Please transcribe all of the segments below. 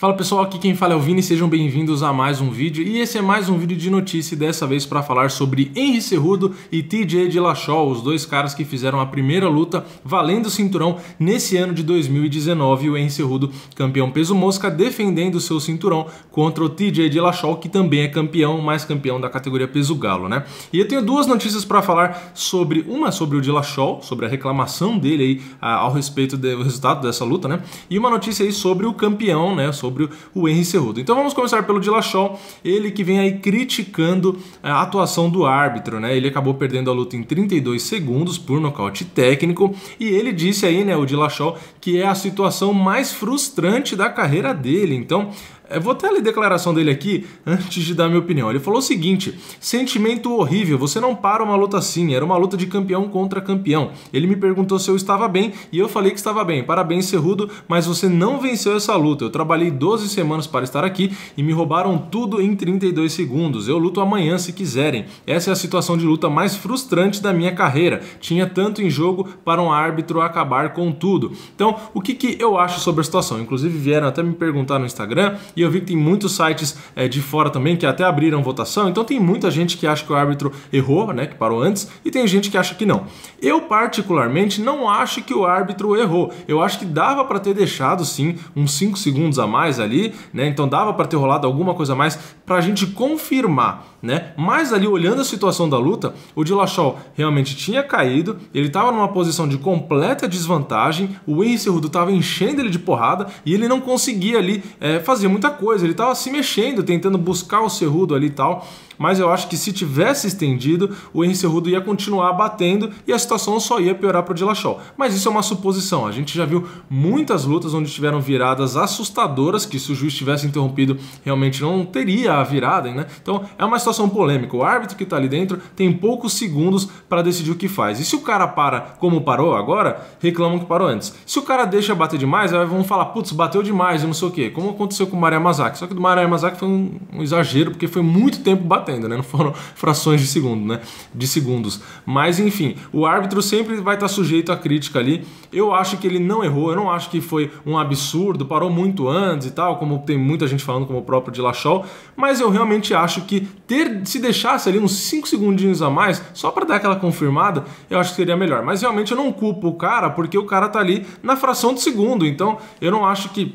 Fala pessoal, aqui quem fala é o Vini, sejam bem-vindos a mais um vídeo. E esse é mais um vídeo de notícia, dessa vez para falar sobre Henry Cejudo e TJ Dillashaw, os dois caras que fizeram a primeira luta valendo o cinturão nesse ano de 2019. O Henry Cejudo, campeão peso mosca, defendendo o seu cinturão contra o TJ Dillashaw, que também é campeão, mas campeão da categoria peso galo, né? E eu tenho duas notícias para falar sobre, uma sobre o Dillashaw, sobre a reclamação dele aí ao respeito do resultado dessa luta, né? E uma notícia aí sobre o campeão, né? Sobre o Henry Cejudo. Então vamos começar pelo Dillashaw, ele que vem aí criticando a atuação do árbitro, né? Ele acabou perdendo a luta em 32 segundos por nocaute técnico e ele disse aí, né, o Dillashaw, que é a situação mais frustrante da carreira dele. Então, eu vou até ler a declaração dele aqui antes de dar minha opinião. Ele falou o seguinte: sentimento horrível, você não para uma luta assim, era uma luta de campeão contra campeão. Ele me perguntou se eu estava bem e eu falei que estava bem. Parabéns, Cejudo, mas você não venceu essa luta. Eu trabalhei 12 semanas para estar aqui e me roubaram tudo em 32 segundos. Eu luto amanhã se quiserem. Essa é a situação de luta mais frustrante da minha carreira. Tinha tanto em jogo para um árbitro acabar com tudo. Então, o que eu acho sobre a situação? Inclusive vieram até me perguntar no Instagram e eu vi que tem muitos sites de fora também que até abriram votação, então tem muita gente que acha que o árbitro errou, né, que parou antes, e tem gente que acha que não. Eu particularmente não acho que o árbitro errou, eu acho que dava para ter deixado sim uns 5 segundos a mais ali, né, então dava para ter rolado alguma coisa a mais para a gente confirmar, né, mas ali olhando a situação da luta, o Dillashaw realmente tinha caído, ele estava numa posição de completa desvantagem, o Henry Cejudo estava enchendo ele de porrada e ele não conseguia ali fazer muita coisa, ele estava se mexendo, tentando buscar o Cejudo ali e tal, mas eu acho que se tivesse estendido, o Henry Cejudo ia continuar batendo e a situação só ia piorar para o Dillashaw. Mas isso é uma suposição, a gente já viu muitas lutas onde tiveram viradas assustadoras, que se o juiz tivesse interrompido, realmente não teria a virada, né? Então é uma situação polêmica, o árbitro que está ali dentro tem poucos segundos para decidir o que faz, e se o cara para como parou agora, reclamam que parou antes. Se o cara deixa bater demais, aí vão falar, putz, bateu demais, eu não sei o que, como aconteceu com o Maria Mazaki, só que do Maria Mazaki foi um exagero, porque foi muito tempo batendo, né? Não foram frações de segundo, né? De segundos. Mas enfim, o árbitro sempre vai estar sujeito à crítica ali. Eu acho que ele não errou, eu não acho que foi um absurdo, parou muito antes e tal, como tem muita gente falando, como o próprio Dillashaw, mas eu realmente acho que se deixasse ali uns 5 segundinhos a mais, só para dar aquela confirmada, eu acho que seria melhor. Mas realmente eu não culpo o cara, porque o cara tá ali na fração de segundo, então eu não acho que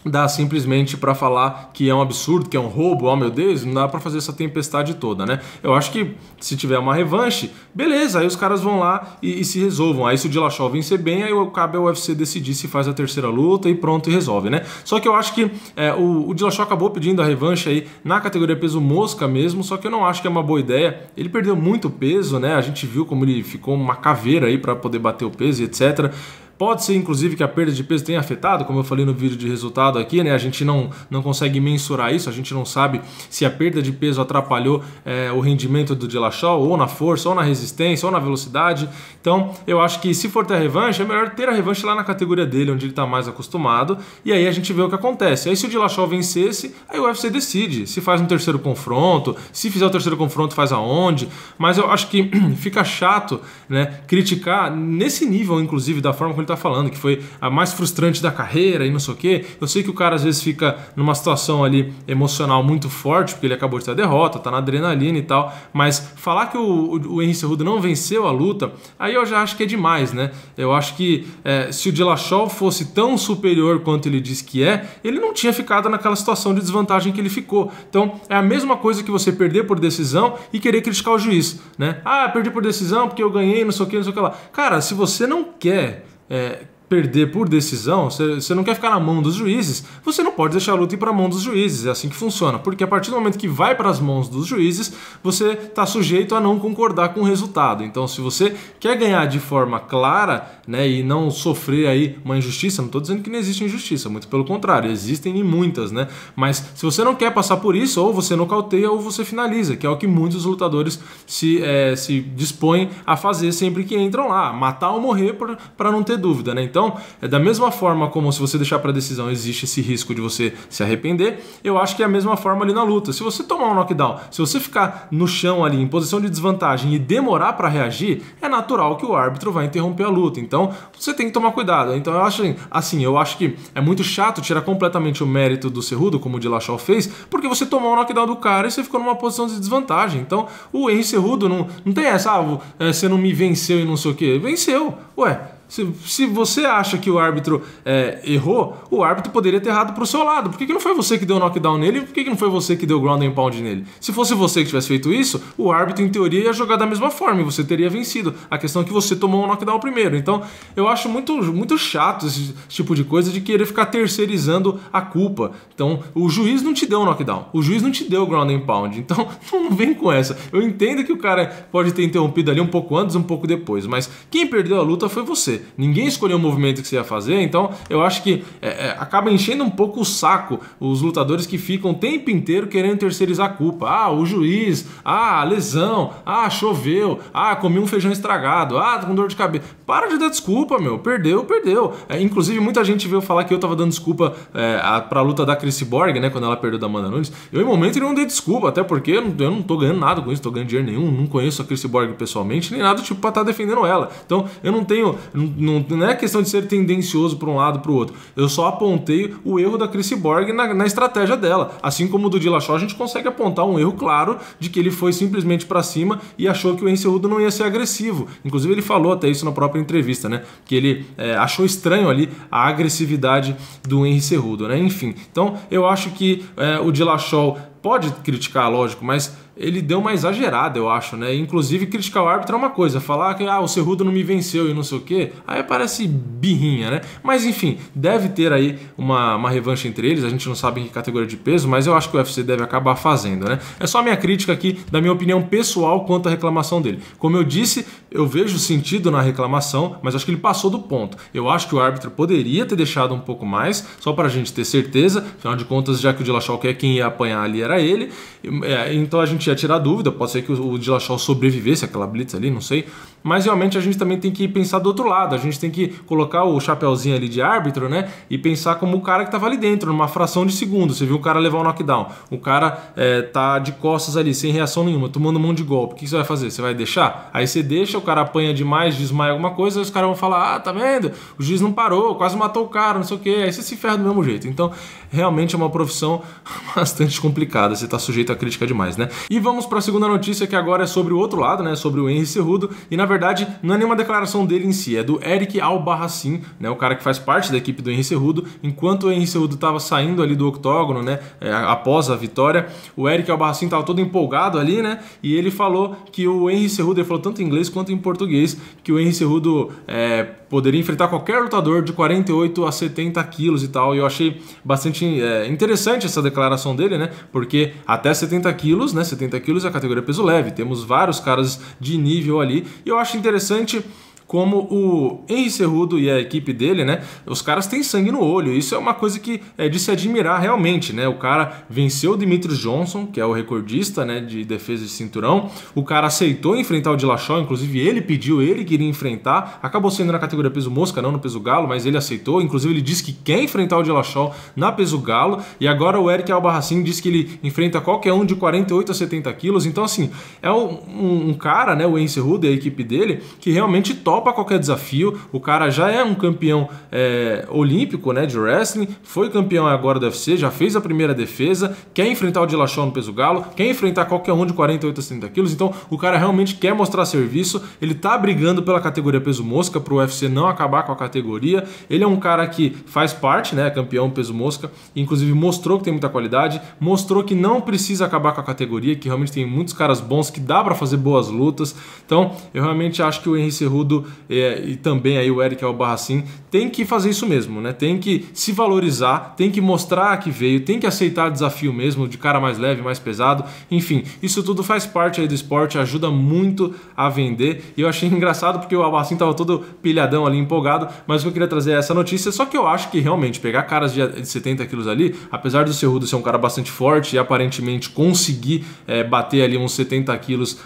dá simplesmente para falar que é um absurdo, que é um roubo, oh meu Deus, não dá para fazer essa tempestade toda, né? Eu acho que se tiver uma revanche, beleza, aí os caras vão lá e se resolvam. Aí se o Dillashaw vencer bem, aí cabe ao UFC decidir se faz a terceira luta e pronto, e resolve, né? Só que eu acho que o Dillashaw acabou pedindo a revanche aí na categoria peso mosca mesmo, só que eu não acho que é uma boa ideia. Ele perdeu muito peso, né? A gente viu como ele ficou uma caveira aí para poder bater o peso e etc. Pode ser, inclusive, que a perda de peso tenha afetado, como eu falei no vídeo de resultado aqui, né? A gente não consegue mensurar isso, a gente não sabe se a perda de peso atrapalhou o rendimento do Dillashaw, ou na força, ou na resistência, ou na velocidade. Então, eu acho que se for ter a revanche, é melhor ter a revanche lá na categoria dele, onde ele está mais acostumado, e aí a gente vê o que acontece. Aí se o Dillashaw vencesse, aí o UFC decide se faz um terceiro confronto, se fizer o terceiro confronto faz aonde, mas eu acho que fica chato, né, criticar nesse nível, inclusive, da forma como ele tá falando, que foi a mais frustrante da carreira e não sei o que. Eu sei que o cara às vezes fica numa situação ali emocional muito forte, porque ele acabou de ter a derrota, tá na adrenalina e tal, mas falar que o Henry Cejudo não venceu a luta, aí eu já acho que é demais, né? Eu acho que se o Dillashaw fosse tão superior quanto ele diz que é, ele não tinha ficado naquela situação de desvantagem que ele ficou. Então é a mesma coisa que você perder por decisão e querer criticar o juiz, né? Ah, perdi por decisão porque eu ganhei, não sei o que, não sei o que lá. Cara, se você não quer perder por decisão, você não quer ficar na mão dos juízes, você não pode deixar a luta ir para a mão dos juízes, é assim que funciona, porque a partir do momento que vai para as mãos dos juízes, você está sujeito a não concordar com o resultado. Então, se você quer ganhar de forma clara, né, e não sofrer aí uma injustiça, não estou dizendo que não existe injustiça, muito pelo contrário, existem e muitas, né? Mas se você não quer passar por isso, ou você nocauteia ou você finaliza, que é o que muitos lutadores se dispõem a fazer sempre que entram lá, matar ou morrer para não ter dúvida, né? Então, Então, da mesma forma como se você deixar para decisão existe esse risco de você se arrepender, eu acho que é a mesma forma ali na luta. Se você tomar um knockdown, se você ficar no chão ali em posição de desvantagem e demorar para reagir, é natural que o árbitro vai interromper a luta. Então, você tem que tomar cuidado. Então, eu acho assim, eu acho que é muito chato tirar completamente o mérito do Cejudo, como o Dillashaw fez, porque você tomou um knockdown do cara e você ficou numa posição de desvantagem. Então, o Henry Cejudo não tem essa, você não me venceu e não sei o que. Venceu. Ué, se você acha que o árbitro errou, o árbitro poderia ter errado pro seu lado. Por que não foi você que deu o knockdown nele? Por que não foi você que deu o ground and pound nele? Se fosse você que tivesse feito isso, o árbitro, em teoria, ia jogar da mesma forma e você teria vencido. A questão é que você tomou o knockdown primeiro. Então, eu acho muito chato esse tipo de coisa de querer ficar terceirizando a culpa. Então, o juiz não te deu o knockdown. O juiz não te deu o ground and pound. Então, não vem com essa. Eu entendo que o cara pode ter interrompido ali um pouco antes, um pouco depois, mas quem perdeu a luta foi você. Ninguém escolheu o movimento que você ia fazer, então eu acho que acaba enchendo um pouco o saco os lutadores que ficam o tempo inteiro querendo terceirizar a culpa. Ah, o juiz, a lesão, choveu, comi um feijão estragado, tô com dor de cabeça. Para de dar desculpa, meu. Perdeu. Inclusive, muita gente veio falar que eu tava dando desculpa pra luta da Cris Cyborg, né, quando ela perdeu da Amanda Nunes. Eu, em momento, não dei desculpa, até porque eu não tô ganhando nada com isso, tô ganhando dinheiro nenhum, não conheço a Cris Cyborg pessoalmente, nem nada do tipo pra estar defendendo ela. Então, eu não tenho... Não é questão de ser tendencioso para um lado para o outro. Eu só apontei o erro da Cris Cyborg na estratégia dela. Assim como o do Dillashaw, a gente consegue apontar um erro claro de que ele foi simplesmente para cima e achou que o Henry Cejudo não ia ser agressivo. Inclusive ele falou até isso na própria entrevista, né? Que ele achou estranho ali a agressividade do Henry Cejudo, né? Enfim, então eu acho que o Dillashaw pode criticar, lógico, mas ele deu uma exagerada, eu acho, né? Inclusive, criticar o árbitro é uma coisa, falar que o Cejudo não me venceu e não sei o quê, aí parece birrinha, né? Mas enfim, deve ter aí uma revanche entre eles, a gente não sabe em que categoria de peso, mas eu acho que o UFC deve acabar fazendo, né? É só a minha crítica aqui, da minha opinião pessoal quanto à reclamação dele. Como eu disse, eu vejo sentido na reclamação, mas acho que ele passou do ponto. Eu acho que o árbitro poderia ter deixado um pouco mais, só para a gente ter certeza, afinal de contas, já que o Dillashaw quem ia apanhar ali era ele, então a gente ia tirar dúvida, pode ser que o Dillashaw sobrevivesse àquela blitz ali, não sei, mas realmente a gente também tem que pensar do outro lado, a gente tem que colocar o chapéuzinho ali de árbitro, né, e pensar como o cara que tava ali dentro, numa fração de segundo. Você viu o cara levar um knockdown, o cara tá de costas ali, sem reação nenhuma, tomando um monte de golpe, o que você vai fazer? Você vai deixar? Aí você deixa, o cara apanha demais, desmaia alguma coisa, aí os caras vão falar, tá vendo? O juiz não parou, quase matou o cara, não sei o que, aí você se ferra do mesmo jeito. Então, realmente é uma profissão bastante complicada, você tá sujeito a crítica demais, né? E vamos para a segunda notícia, que agora é sobre o outro lado, né? Sobre o Henry Cejudo, e na verdade não é nenhuma declaração dele em si, é do Eric Albarracin, né? O cara que faz parte da equipe do Henry Cejudo. Enquanto o Henry Cejudo estava saindo ali do octógono, né? Após a vitória, o Eric Albarracin estava todo empolgado ali, né? E ele falou que o Henry Cejudo, ele falou tanto em inglês quanto em português, que o Henry Cejudo poderia enfrentar qualquer lutador de 48 a 70 quilos e tal. E eu achei bastante interessante essa declaração dele, né? Porque até 70 quilos, né? 70 quilos é a categoria peso leve. Temos vários caras de nível ali. E eu acho interessante como o Henry Cejudo e a equipe dele, né? Os caras têm sangue no olho. Isso é uma coisa que é de se admirar realmente, né? O cara venceu o Demetrius Johnson, que é o recordista, né, de defesa de cinturão. O cara aceitou enfrentar o Dillashaw, inclusive ele pediu, ele queria enfrentar. Acabou sendo na categoria peso mosca, não no peso galo, mas ele aceitou. Inclusive ele disse que quer enfrentar o Dillashaw na peso galo. E agora o Eric Albarracin disse que ele enfrenta qualquer um de 48 a 70 quilos. Então, assim, é um cara, né, o Henry Cejudo e a equipe dele, que realmente topa qualquer desafio. O cara já é um campeão olímpico, né, de wrestling, foi campeão agora do UFC, já fez a primeira defesa, quer enfrentar o Dillashaw no peso galo, quer enfrentar qualquer um de 48 a 70 quilos. Então o cara realmente quer mostrar serviço, ele tá brigando pela categoria peso mosca pro UFC não acabar com a categoria. Ele é um cara que faz parte, né, campeão peso mosca, inclusive mostrou que tem muita qualidade, mostrou que não precisa acabar com a categoria, que realmente tem muitos caras bons, que dá para fazer boas lutas. Então eu realmente acho que o Henry Cejudo e também aí o Eric Albarracin tem que fazer isso mesmo, né? Tem que se valorizar, tem que mostrar que veio, tem que aceitar desafio mesmo, de cara mais leve, mais pesado. Enfim, isso tudo faz parte aí do esporte, ajuda muito a vender. E eu achei engraçado porque o Albarracin tava todo pilhadão ali, empolgado, mas eu queria trazer essa notícia. Só que eu acho que realmente pegar caras de 70 quilos ali, apesar do Cejudo ser um cara bastante forte e aparentemente conseguir bater ali uns 70 quilos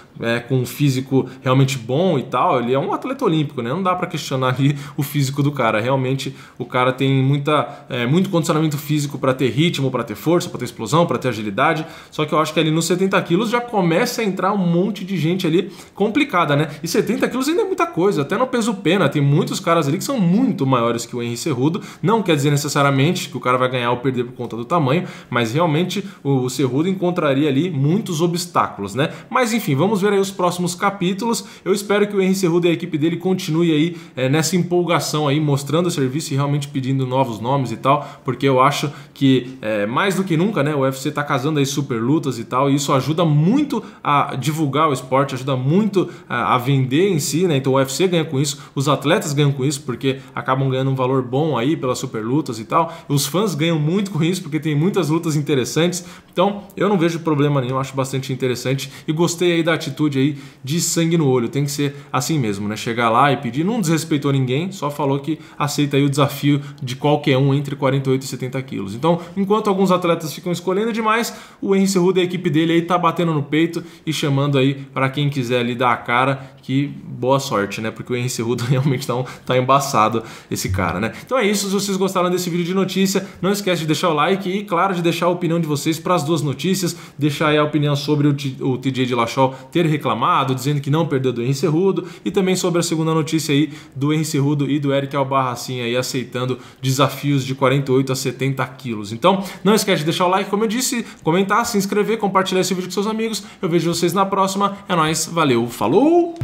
com um físico realmente bom e tal, ele é um atleta olímpico, olímpico, né? Não dá para questionar ali o físico do cara. Realmente o cara tem muito condicionamento físico para ter ritmo, para ter força, para ter explosão, para ter agilidade. Só que eu acho que ali nos 70 quilos já começa a entrar um monte de gente ali complicada, né? E 70 quilos ainda é muita coisa. Até no peso pena tem muitos caras ali que são muito maiores que o Henry Cejudo. Não quer dizer necessariamente que o cara vai ganhar ou perder por conta do tamanho, mas realmente o Cejudo encontraria ali muitos obstáculos, né? Mas enfim, vamos ver aí os próximos capítulos. Eu espero que o Henry Cejudo e a equipe dele continue aí nessa empolgação aí, mostrando o serviço e realmente pedindo novos nomes e tal, porque eu acho que mais do que nunca, né, o UFC tá casando aí super lutas e tal, e isso ajuda muito a divulgar o esporte, ajuda muito a vender em si, né? Então o UFC ganha com isso, os atletas ganham com isso, porque acabam ganhando um valor bom aí pelas super lutas e tal. Os fãs ganham muito com isso, porque tem muitas lutas interessantes. Então eu não vejo problema nenhum, acho bastante interessante e gostei aí da atitude aí de sangue no olho. Tem que ser assim mesmo, né? Chegar lá e pedir, não desrespeitou ninguém, só falou que aceita aí o desafio de qualquer um entre 48 e 70 quilos. Então, enquanto alguns atletas ficam escolhendo demais, o Henry Cejudo e a equipe dele aí tá batendo no peito e chamando aí para quem quiser ali dar a cara, que boa sorte, né? Porque o Henry Cejudo realmente tá embaçado esse cara, né? Então é isso, se vocês gostaram desse vídeo de notícia, não esquece de deixar o like e, claro, de deixar a opinião de vocês para as duas notícias, deixar aí a opinião sobre o TJ Dillashaw ter reclamado, dizendo que não perdeu do Henry Cejudo, e também sobre a segunda notícia aí do Henry Cejudo e do Eric Albarracín aí aceitando desafios de 48 a 70 quilos. Então, não esquece de deixar o like, como eu disse, comentar, se inscrever, compartilhar esse vídeo com seus amigos. Eu vejo vocês na próxima. É nóis, valeu, falou!